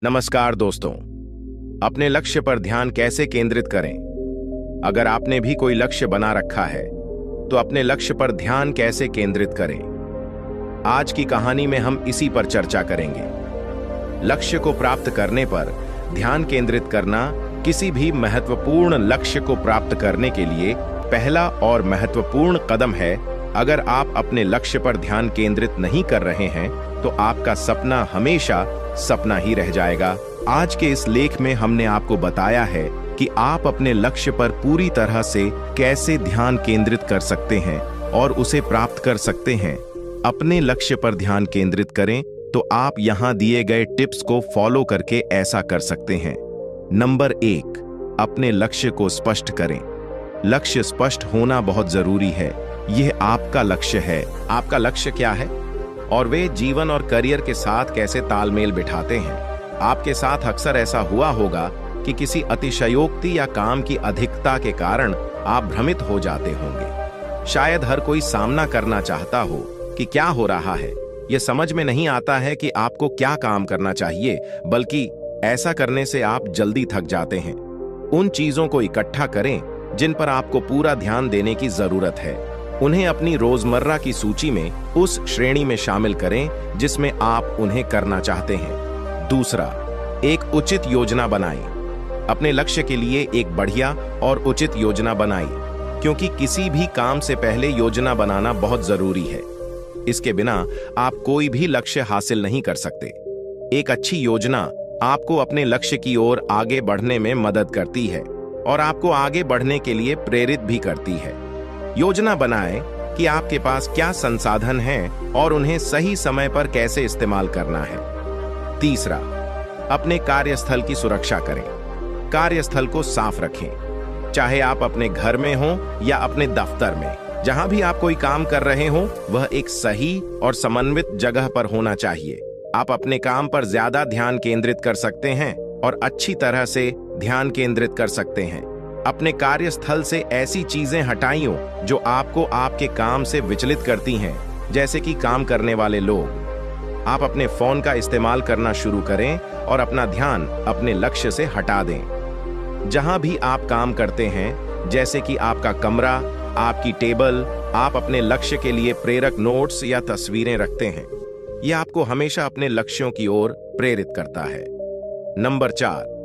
नमस्कार दोस्तों। अपने लक्ष्य पर ध्यान कैसे केंद्रित करें? अगर आपने भी कोई लक्ष्य बना रखा है तो अपने लक्ष्य पर ध्यान कैसे केंद्रित करें? आज की कहानी में हम इसी पर चर्चा करेंगे। लक्ष्य को प्राप्त करने पर ध्यान केंद्रित करना किसी भी महत्वपूर्ण लक्ष्य को प्राप्त करने के लिए पहला और महत्वपूर्ण कदम है। अगर आप अपने लक्ष्य पर ध्यान केंद्रित नहीं कर रहे हैं तो आपका सपना हमेशा सपना ही रह जाएगा। आज के इस लेख में हमने आपको बताया है कि आप अपने लक्ष्य पर पूरी तरह से कैसे ध्यान केंद्रित कर सकते हैं और उसे प्राप्त कर सकते हैं। अपने लक्ष्य पर ध्यान केंद्रित करें तो आप यहाँ दिए गए टिप्स को फॉलो करके ऐसा कर सकते हैं। नंबर 1, अपने लक्ष्य को स्पष्ट करें। लक्ष्य स्पष्ट होना बहुत जरूरी है। यह आपका लक्ष्य है। आपका लक्ष्य क्या है और वे जीवन और करियर के साथ कैसे तालमेल बिठाते हैं। आपके साथ अक्सर ऐसा हुआ होगा कि किसी अतिशयोक्ति या काम की अधिकता के कारण आप भ्रमित हो जाते होंगे। शायद हर कोई सामना करना चाहता हो कि क्या हो रहा है। यह समझ में नहीं आता है कि आपको क्या काम करना चाहिए, बल्कि ऐसा करने से आप जल्दी थक जाते हैं। उन चीजों को इकट्ठा करें जिन पर आपको पूरा ध्यान देने की जरूरत है। उन्हें अपनी रोजमर्रा की सूची में उस श्रेणी में शामिल करें जिसमें आप उन्हें करना चाहते हैं। दूसरा, एक उचित योजना बनाएं। अपने लक्ष्य के लिए एक बढ़िया और उचित योजना बनाएं, क्योंकि किसी भी काम से पहले योजना बनाना बहुत जरूरी है। इसके बिना आप कोई भी लक्ष्य हासिल नहीं कर सकते। एक अच्छी योजना आपको अपने लक्ष्य की ओर आगे बढ़ने में मदद करती है और आपको आगे बढ़ने के लिए प्रेरित भी करती है। योजना बनाएं कि आपके पास क्या संसाधन हैं और उन्हें सही समय पर कैसे इस्तेमाल करना है। तीसरा, अपने कार्यस्थल की सुरक्षा करें। कार्यस्थल को साफ रखें। चाहे आप अपने घर में हो या अपने दफ्तर में, जहां भी आप कोई काम कर रहे हो वह एक सही और समन्वित जगह पर होना चाहिए। आप अपने काम पर ज्यादा ध्यान केंद्रित कर सकते हैं और अच्छी तरह से ध्यान केंद्रित कर सकते हैं। अपने कार्यस्थल से ऐसी चीजें हटाइए जो आपको आपके काम से विचलित करती हैं, जैसे कि काम करने वाले लोग। आप अपने फोन का इस्तेमाल करना शुरू करें और अपना ध्यान अपने लक्ष्य से हटा दें। जहां भी आप काम करते हैं, जैसे कि आपका कमरा, आपकी टेबल, आप अपने लक्ष्य के लिए प्रेरक नोट्स या तस्वीरें रखते हैं। यह आपको हमेशा अपने लक्ष्यों की ओर प्रेरित करता है। नंबर 4,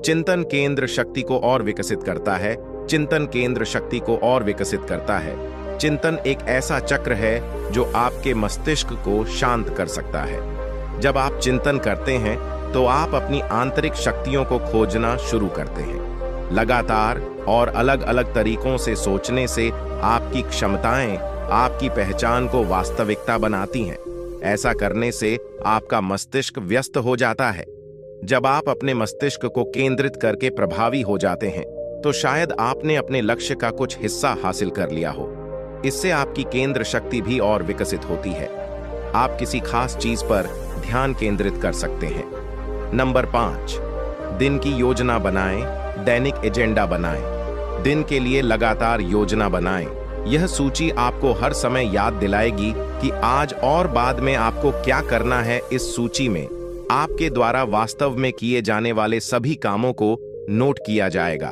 चिंतन केंद्र शक्ति को और विकसित करता है। चिंतन केंद्र शक्ति को और विकसित करता है। चिंतन एक ऐसा चक्र है जो आपके मस्तिष्क को शांत कर सकता है। जब आप चिंतन करते हैं तो आप अपनी आंतरिक शक्तियों को खोजना शुरू करते हैं। लगातार और अलग अलग तरीकों से सोचने से आपकी क्षमताएं आपकी पहचान को वास्तविकता बनाती हैं। ऐसा करने से आपका मस्तिष्क व्यस्त हो जाता है। जब आप अपने मस्तिष्क को केंद्रित करके प्रभावी हो जाते हैं तो शायद आपने अपने लक्ष्य का कुछ हिस्सा हासिल कर लिया हो। इससे आपकी केंद्र शक्ति भी और विकसित होती है। आप किसी खास चीज पर ध्यान केंद्रित कर सकते हैं। नंबर 5, दिन की योजना बनाएं। दैनिक एजेंडा बनाएं। दिन के लिए लगातार योजना बनाएं। यह सूची आपको हर समय याद दिलाएगी कि आज और बाद में आपको क्या करना है। इस सूची में आपके द्वारा वास्तव में किए जाने वाले सभी कामों को नोट किया जाएगा।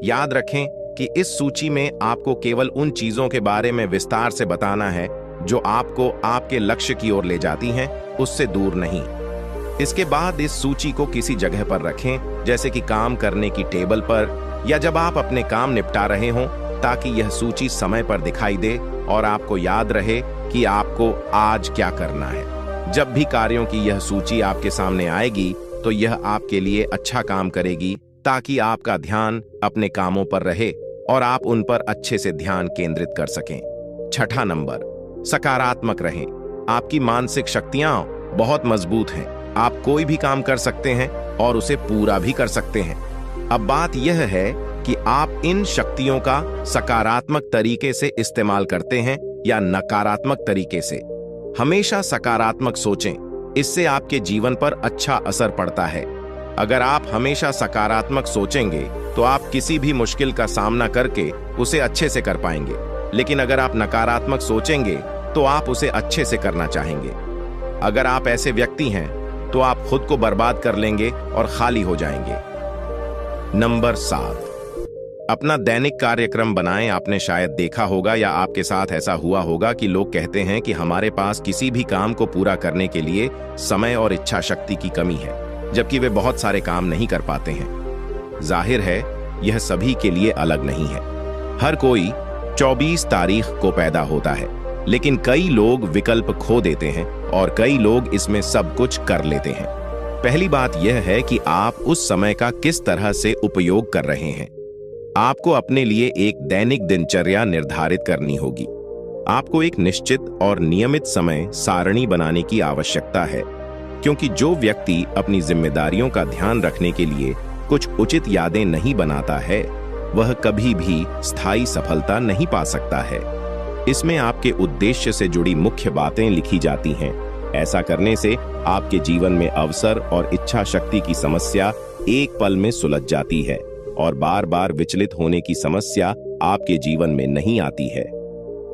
याद रखें कि इस सूची में आपको केवल उन चीजों के बारे में विस्तार से बताना है जो आपको आपके लक्ष्य की ओर ले जाती हैं, उससे दूर नहीं। इसके बाद इस सूची को किसी जगह पर रखें, जैसे कि काम करने की टेबल पर या जब आप अपने काम निपटा रहे हों, ताकि यह सूची समय पर दिखाई दे और आपको याद रहे कि आपको आज क्या करना है। जब भी कार्यों की यह सूची आपके सामने आएगी तो यह आपके लिए अच्छा काम करेगी, ताकि आपका ध्यान अपने कामों पर रहे और आप उन पर अच्छे से ध्यान केंद्रित कर सकें। छठा नंबर, सकारात्मक रहें। आपकी मानसिक शक्तियां बहुत मजबूत हैं। आप कोई भी काम कर सकते हैं और उसे पूरा भी कर सकते हैं। अब बात यह है कि आप इन शक्तियों का सकारात्मक तरीके से इस्तेमाल करते हैं या नकारात्मक तरीके से। हमेशा सकारात्मक सोचें, इससे आपके जीवन पर अच्छा असर पड़ता है। अगर आप हमेशा सकारात्मक सोचेंगे तो आप किसी भी मुश्किल का सामना करके उसे अच्छे से कर पाएंगे। लेकिन अगर आप नकारात्मक सोचेंगे तो आप उसे अच्छे से करना चाहेंगे। अगर आप ऐसे व्यक्ति हैं तो आप खुद को बर्बाद कर लेंगे और खाली हो जाएंगे। नंबर 7, अपना दैनिक कार्यक्रम बनाएं। आपने शायद देखा होगा या आपके साथ ऐसा हुआ होगा कि लोग कहते हैं कि हमारे पास किसी भी काम को पूरा करने के लिए समय और इच्छा शक्ति की कमी है, जबकि वे बहुत सारे काम नहीं कर पाते हैं। जाहिर है, यह सभी के लिए अलग नहीं है। हर कोई 24 तारीख को पैदा होता है, लेकिन कई लोग विकल्प खो देते हैं और कई लोग इसमें सब कुछ कर लेते हैं। पहली बात यह है कि आप उस समय का किस तरह से उपयोग कर रहे हैं। आपको अपने लिए एक दैनिक दिनचर्या निर्धारित करनी होगी। आपको एक निश्चित और नियमित समय सारणी बनाने की आवश्यकता है, क्योंकि जो व्यक्ति अपनी जिम्मेदारियों का ध्यान रखने के लिए कुछ उचित यादें नहीं बनाता है, वह कभी भी स्थायी सफलता नहीं पा सकता है। इसमें आपके उद्देश्य से जुड़ी मुख्य बातें लिखी जाती हैं। ऐसा करने से आपके जीवन में अवसर और इच्छा शक्ति की समस्या एक पल में सुलझ जाती है और बार बार विचलित होने की समस्या आपके जीवन में नहीं आती है।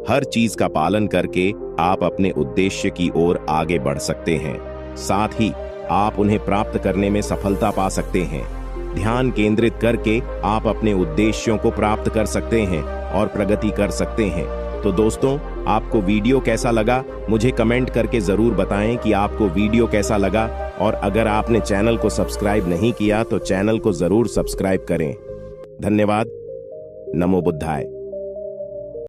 हर चीज का पालन करके आप अपने उद्देश्य की ओर आगे बढ़ सकते हैं। साथ ही आप उन्हें प्राप्त करने में सफलता पा सकते हैं। ध्यान केंद्रित करके आप अपने उद्देश्यों को प्राप्त कर सकते हैं और प्रगति कर सकते हैं। तो दोस्तों, आपको वीडियो कैसा लगा मुझे कमेंट करके जरूर बताएं कि आपको वीडियो कैसा लगा, और अगर आपने चैनल को सब्सक्राइब नहीं किया तो चैनल को जरूर सब्सक्राइब करें। धन्यवाद। नमो बुद्धाय।